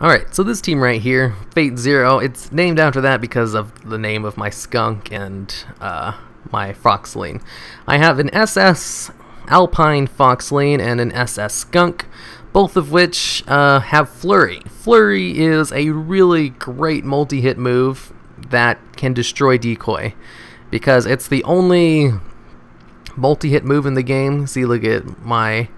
Alright, so this team right here, Fate Zero, it's named after that because of the name of my skunk and my foxling. I have an SS Alpine foxling and an SS skunk, both of which have Flurry. Flurry is a really great multi-hit move that can destroy decoy, because it's the only multi-hit move in the game. See, look at my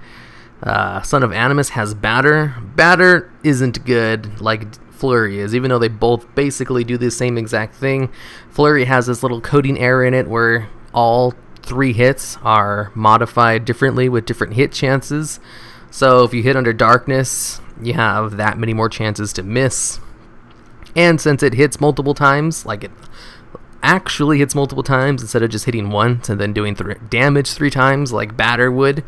Son of Animus has Batter. Batter isn't good like Flurry is, even though they both basically do the same exact thing. Flurry has this little coding error in it where all 3 hits are modified differently with different hit chances. So if you hit under darkness, you have that many more chances to miss. And since it hits multiple times, like it actually hits multiple times instead of just hitting once and then doing damage 3 times like Batter would,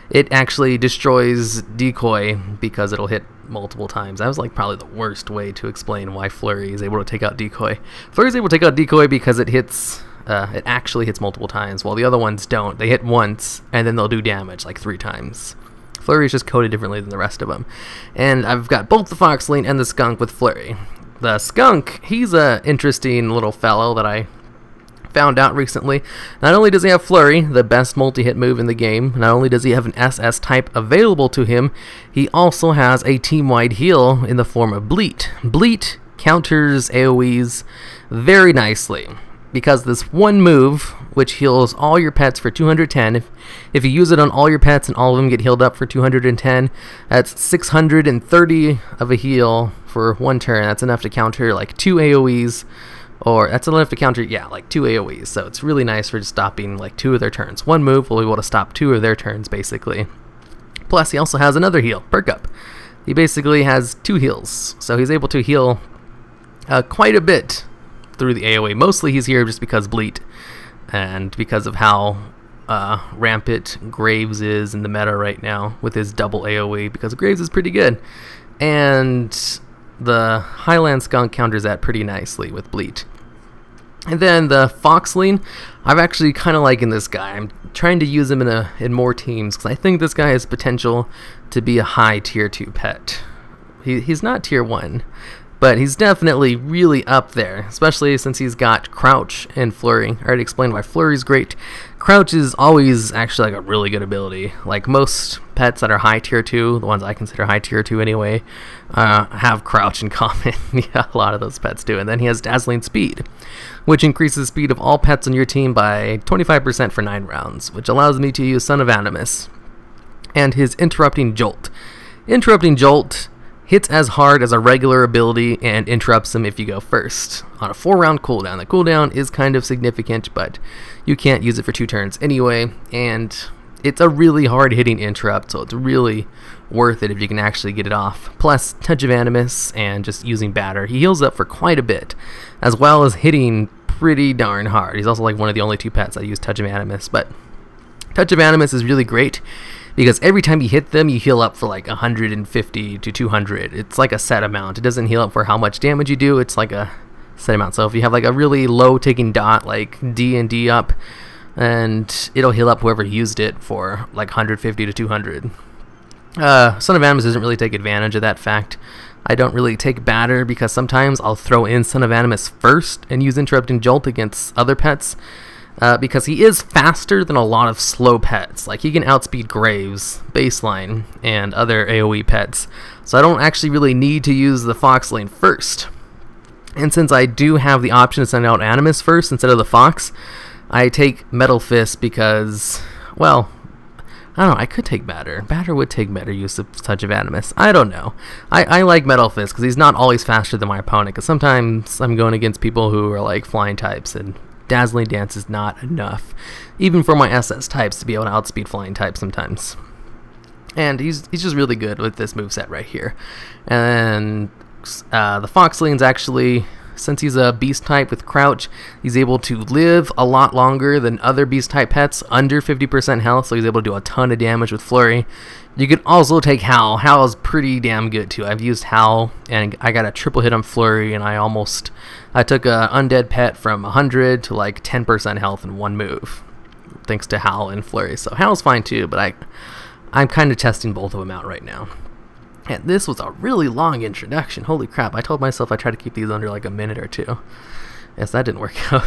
it actually destroys decoy because it'll hit multiple times. That was like probably the worst way to explain why Flurry is able to take out decoy. Flurry is able to take out decoy because it actually hits multiple times, while the other ones don't. They hit once and then they'll do damage like 3 times. Flurry is just coded differently than the rest of them. And I've got both the foxling and the skunk with Flurry. The skunk, he's a interesting little fellow that I found out recently. Not only does he have Flurry, the best multi-hit move in the game, not only does he have an SS type available to him, he also has a team-wide heal in the form of Bleat. Bleat counters AoEs very nicely, because this one move, which heals all your pets for 210, if you use it on all your pets and all of them get healed up for 210, that's 630 of a heal for 1 turn. That's enough to counter like 2 AoEs, or that's enough to counter, yeah, like 2 AoEs. So it's really nice for just stopping like 2 of their turns. One move will be able to stop 2 of their turns, basically. Plus, he also has another heal, Perk Up. He basically has 2 heals, so he's able to heal quite a bit through the AoE. Mostly he's here just because Bleat, and because of how rampant Graves is in the meta right now with his double AoE, because Graves is pretty good. And the Highland Skunk counters that pretty nicely with Bleat. And then the Foxling, I'm actually kind of liking this guy. I'm trying to use him in more teams because I think this guy has potential to be a high tier 2 pet. He's not tier 1, but he's definitely really up there, especially since he's got Crouch and Flurry. I already explained why Flurry's great. Crouch is always actually like a really good ability. Like most pets that are high tier 2, the ones I consider high tier 2 anyway, have Crouch in common. Yeah, a lot of those pets do. And then he has Dazzling Speed, which increases the speed of all pets on your team by 25% for 9 rounds, which allows me to use Son of Animus. And his Interrupting Jolt. Interrupting Jolt hits as hard as a regular ability and interrupts him if you go first on a 4-round cooldown. The cooldown is kind of significant, but you can't use it for 2 turns anyway, and it's a really hard hitting interrupt, so it's really worth it if you can actually get it off. Plus Touch of Animus and just using Batter, he heals up for quite a bit, as well as hitting pretty darn hard. He's also like one of the only 2 pets that use Touch of Animus, but Touch of Animus is really great because every time you hit them, you heal up for like 150 to 200. It's like a set amount. It doesn't heal up for how much damage you do. It's like a set amount. So if you have like a really low ticking dot, like D and D up, and it'll heal up whoever used it for like 150 to 200. Son of Animus doesn't really take advantage of that fact. I don't really take Batter because sometimes I'll throw in Son of Animus first and use Interrupting Jolt against other pets. Because he is faster than a lot of slow pets. Like, he can outspeed Graves, Baseline, and other AoE pets. So I don't actually really need to use the Foxling first. And since I do have the option to send out Animus first instead of the Fox, I take Metal Fist because, well, I don't know, I could take Batter. Batter would take better use of Touch of Animus. I don't know. I like Metal Fist because he's not always faster than my opponent, because sometimes I'm going against people who are like flying types, and Dazzling Dance is not enough, even for my SS types, to be able to outspeed flying types sometimes. And he's just really good with this moveset right here. And the Foxling's actually, since he's a beast type with Crouch, he's able to live a lot longer than other beast type pets, under 50% health, so he's able to do a ton of damage with Flurry. You can also take Howl. Howl is pretty damn good too. I've used Howl and I got a triple hit on Flurry, and I took a undead pet from 100 to like 10% health in one move, thanks to Howl and Flurry. So Howl's fine too, but I'm kind of testing both of them out right now. And this was a really long introduction. Holy crap, I told myself I'd try to keep these under like a minute or two. Yes, that didn't work out.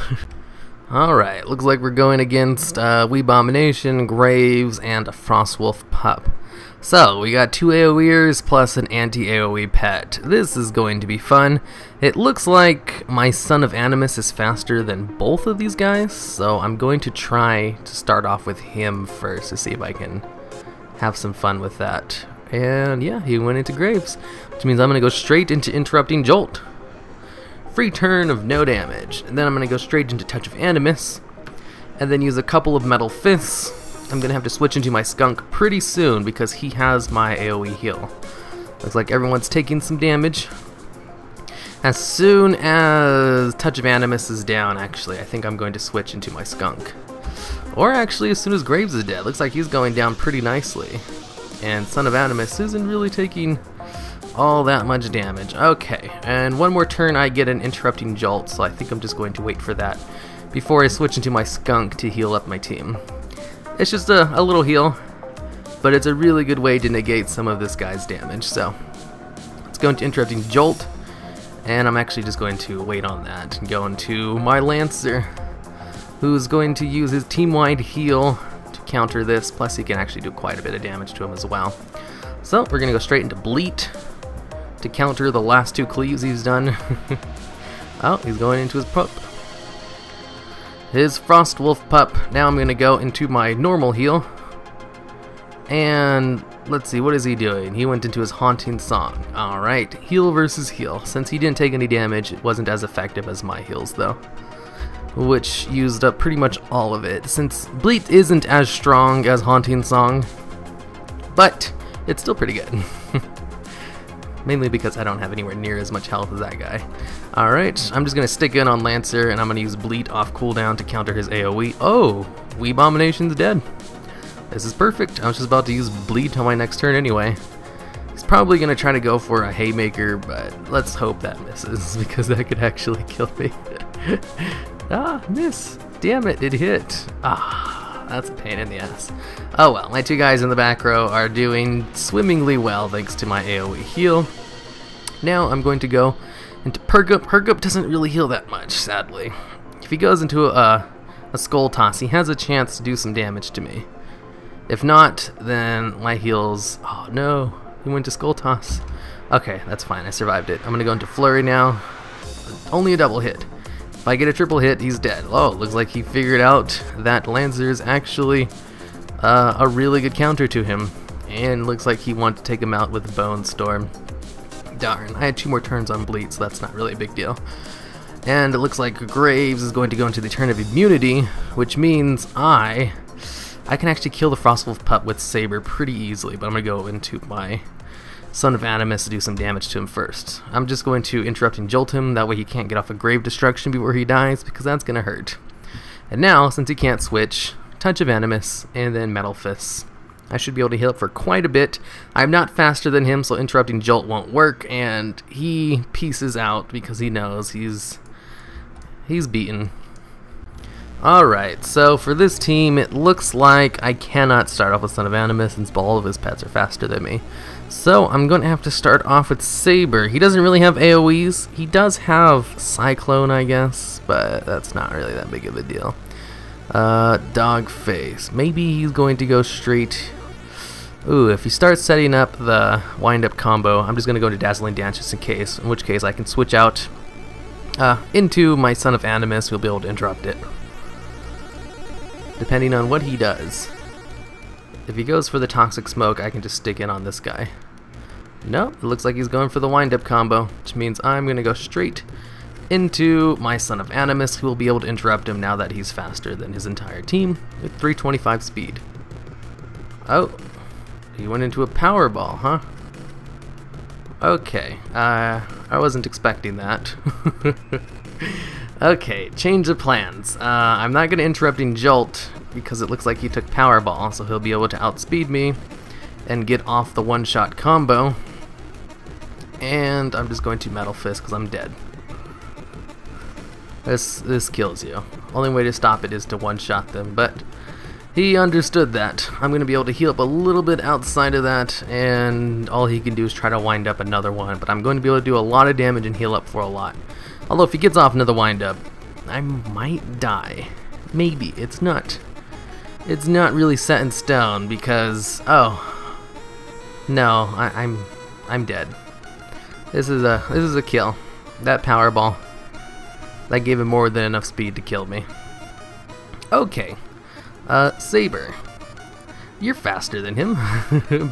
Alright, looks like we're going against Weebomination, Graves, and a Frostwolf pup. So, we got 2 AoEers plus an anti-AoE pet. This is going to be fun. It looks like my Son of Animus is faster than both of these guys, so I'm going to try to start off with him first to see if I can have some fun with that. And yeah, he went into Graves, which means I'm going to go straight into Interrupting Jolt. Free turn of no damage. And then I'm going to go straight into Touch of Animus, and then use a couple of Metal Fists. I'm going to have to switch into my Skunk pretty soon because he has my AoE heal. Looks like everyone's taking some damage. As soon as Touch of Animus is down, actually, I think I'm going to switch into my Skunk. Or actually, as soon as Graves is dead. Looks like he's going down pretty nicely. And Son of Animus isn't really taking all that much damage. Okay, and one more turn I get an Interrupting Jolt, so I think I'm just going to wait for that before I switch into my Skunk to heal up my team. It's just a little heal, but it's a really good way to negate some of this guy's damage. So let's go into Interrupting Jolt, and I'm actually just going to wait on that and go into my Lancer, who's going to use his team-wide heal counter this, plus he can actually do quite a bit of damage to him as well. So we're gonna go straight into Bleat to counter the last 2 cleaves he's done. Oh, he's going into his pup, his Frostwolf pup. Now I'm gonna go into my normal heal, and let's see, what is he doing? He went into his Haunting Song. Alright, heal versus heal. Since he didn't take any damage, it wasn't as effective as my heals though, which used up pretty much all of it. Since Bleat isn't as strong as Haunting Song, but it's still pretty good. Mainly because I don't have anywhere near as much health as that guy. Alright, I'm just going to stick in on Lancer, and I'm going to use Bleat off cooldown to counter his AoE. Oh, Weebomination's dead. This is perfect. I was just about to use Bleat on my next turn anyway. He's probably going to try to go for a Haymaker, but let's hope that misses, because that could actually kill me. Ah, miss. Damn it, it hit. Ah, that's a pain in the ass. Oh well, my 2 guys in the back row are doing swimmingly well thanks to my AoE heal. Now I'm going to go into Pergup. Pergup doesn't really heal that much, sadly. If he goes into a Skull Toss, he has a chance to do some damage to me. If not, then my heals... Oh no, he went to Skull Toss. Okay, that's fine, I survived it. I'm going to go into Flurry now. Only a double hit. If I get a triple hit, he's dead. Oh, looks like he figured out that Lancer is actually a really good counter to him. And looks like he wanted to take him out with Bone Storm. Darn, I had 2 more turns on Bleat, so that's not really a big deal. And it looks like Graves is going to go into the turn of Immunity, which means I can actually kill the Frostwolf pup with Saber pretty easily, but I'm going to go into my Son of Animus to do some damage to him first. I'm just going to Interrupt and Jolt him, that way he can't get off a Grave Destruction before he dies, because that's going to hurt. And now, since he can't switch, Touch of Animus, and then Metal Fists. I should be able to heal up for quite a bit. I'm not faster than him, so Interrupting Jolt won't work, and he pieces out because he knows he's beaten. Alright, so for this team, it looks like I cannot start off with Son of Animus since all of his pets are faster than me. So I'm going to have to start off with Saber. He doesn't really have AoEs. He does have Cyclone, I guess, but that's not really that big of a deal. Dog Face. Maybe he's going to go straight... Ooh, if he starts setting up the wind-up combo, I'm just going to go to Dazzling Dance just in case, in which case I can switch out into my Son of Animus. We'll be able to interrupt it, depending on what he does. If he goes for the Toxic Smoke, I can just stick in on this guy. Nope, it looks like he's going for the wind-up combo, which means I'm going to go straight into my Son of Animus, who will be able to interrupt him now that he's faster than his entire team with 325 speed. Oh, he went into a Power Ball, huh? Okay, I wasn't expecting that. Okay, change of plans. I'm not going to Interrupting Jolt because it looks like he took Powerball, so he'll be able to outspeed me and get off the one-shot combo. And I'm just going to Metal Fist because I'm dead. This kills you. Only way to stop it is to one-shot them, but He understood that. I'm going to be able to heal up a little bit outside of that, and all he can do is try to wind up another one. But I'm going to be able to do a lot of damage and heal up for a lot. Although if he gets off another wind up, I might die. Maybe. It's not really set in stone because, oh, no, I'm dead. This is a kill. That power ball, that gave him more than enough speed to kill me. Okay. Saber, you're faster than him,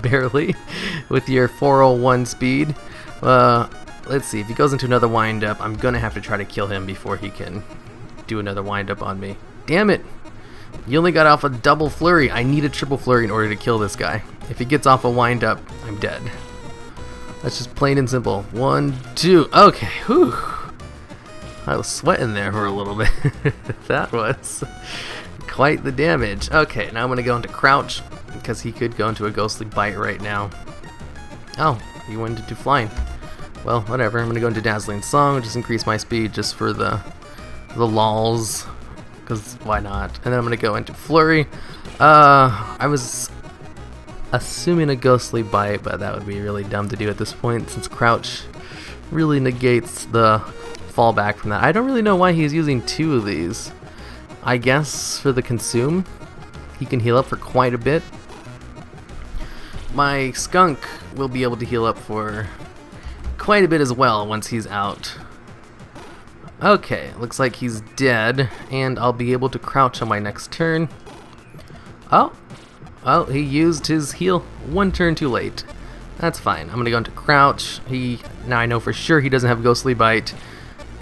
barely, with your 401 speed. Let's see, if he goes into another wind-up, I'm gonna have to try to kill him before he can do another wind-up on me. Damn it! You only got off a double flurry. I need a triple flurry in order to kill this guy. If he gets off a wind-up, I'm dead. That's just plain and simple. 1, 2, okay, whew. I was sweating there for a little bit. That was quite the damage. Okay, now I'm going to go into crouch, because he could go into a ghostly bite right now. Oh, he went into flying. Well, whatever. I'm going to go into dazzling song, just increase my speed just for the lols, because why not? And then I'm going to go into flurry. I was assuming a ghostly bite, but that would be really dumb to do at this point, since crouch really negates the fallback from that. I don't really know why he's using 2 of these. I guess for the consume, he can heal up for quite a bit. My skunk will be able to heal up for quite a bit as well once he's out. Okay, looks like he's dead, and I'll be able to crouch on my next turn. Oh, he used his heal 1 turn too late. That's fine. I'm gonna go into crouch. Now I know for sure he doesn't have ghostly bite,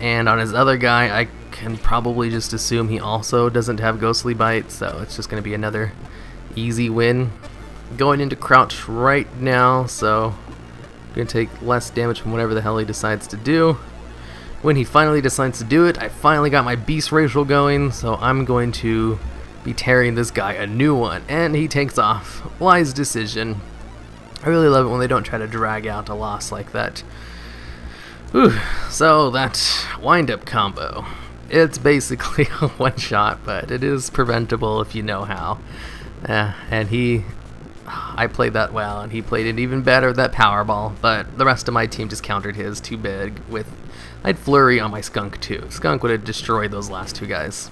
and on his other guy, I can probably just assume he also doesn't have ghostly bite, so it's just going to be another easy win. Going into crouch right now, so I'm going to take less damage from whatever the hell he decides to do. When he finally decides to do it, I finally got my beast racial going, so I'm going to be tearing this guy a new one, and he takes off. Wise decision. I really love it when they don't try to drag out a loss like that. Whew. So that wind-up combo. It's basically a one-shot, but it is preventable if you know how. And I played that well, and he played it even better with that Powerball, but the rest of my team just countered his too big with... I'd Flurry on my Skunk too. Skunk would have destroyed those last 2 guys.